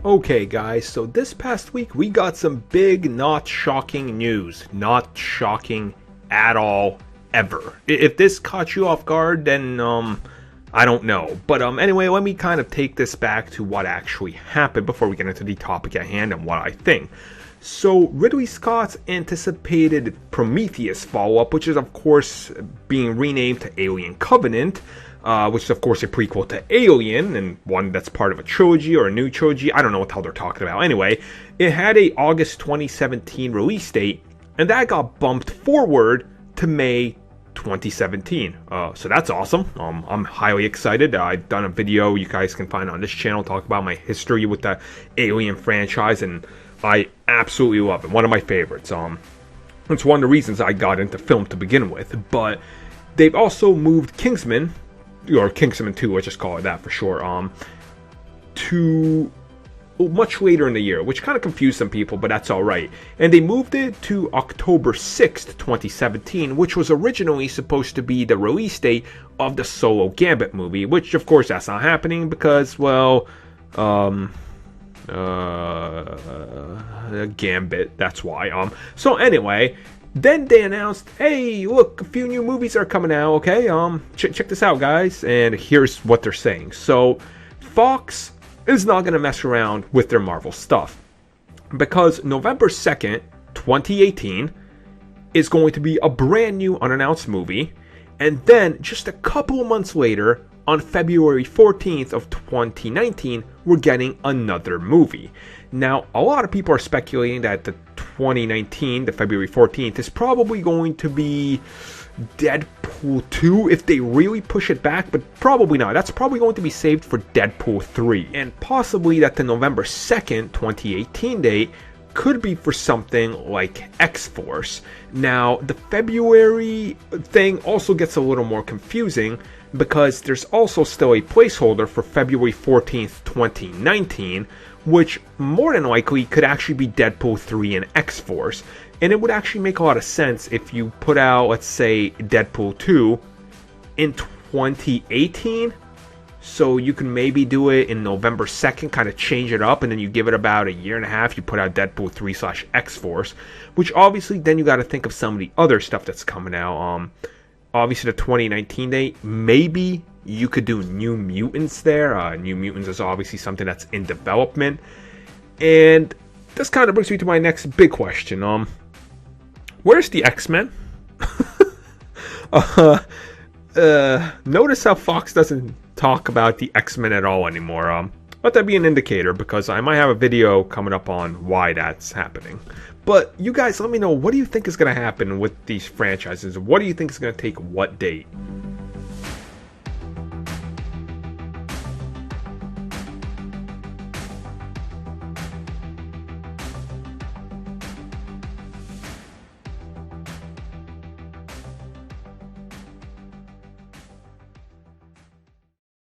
Okay guys, so this past week we got some big, not shocking news. Not shocking at all, ever. If this caught you off guard, then I don't know. But anyway, let me kind of take this back to what actually happened before we get into the topic at hand and what I think. So Ridley Scott's anticipated Prometheus follow-up, which is of course being renamed to Alien Covenant, which is of course a prequel to Alien, and one that's part of a trilogy or a new trilogy. I don't know what the hell they're talking about. Anyway, it had a August 2017 release date, and that got bumped forward to May 2017. So that's awesome. I'm highly excited. I've done a video you guys can find on this channel talk about my history with the Alien franchise, and I absolutely love it. One of my favorites. It's one of the reasons I got into film to begin with. But they've also moved Kingsman, or Kingsman 2, let's just call it that for short, to much later in the year, which kind of confused some people, but that's alright. And they moved it to October 6th, 2017, which was originally supposed to be the release date of the Solo Gambit movie, which of course that's not happening because, well, Gambit, that's why. So anyway, then they announced, hey, look, a few new movies are coming out, okay? Check this out, guys, and here's what they're saying. So, Fox is not going to mess around with their Marvel stuff, because November 2nd, 2018, is going to be a brand new unannounced movie, and then just a couple of months later, on February 14th of 2019, we're getting another movie. Now, a lot of people are speculating that the 2019, the February 14th, is probably going to be Deadpool 2 if they really push it back, but probably not. That's probably going to be saved for Deadpool 3. And possibly that the November 2nd, 2018 date could be for something like X-Force. Now, the February thing also gets a little more confusing because there's also still a placeholder for February 14th, 2019, which more than likely could actually be Deadpool 3 and X-Force. And it would actually make a lot of sense if you put out, let's say, Deadpool 2 in 2018. So you can maybe do it in November 2nd, kind of change it up, and then you give it about a year and a half, you put out Deadpool 3/X-Force, which obviously then you got to think of some of the other stuff that's coming out. Obviously the 2019 date, maybe you could do New Mutants there. New Mutants is obviously something that's in development. And this kind of brings me to my next big question. Where's the X-Men? Notice how Fox doesn't talk about the X-Men at all anymore. Let that be an indicator, because I might have a video coming up on why that's happening. But you guys, let me know, what do you think is going to happen with these franchises? What do you think is going to take what date?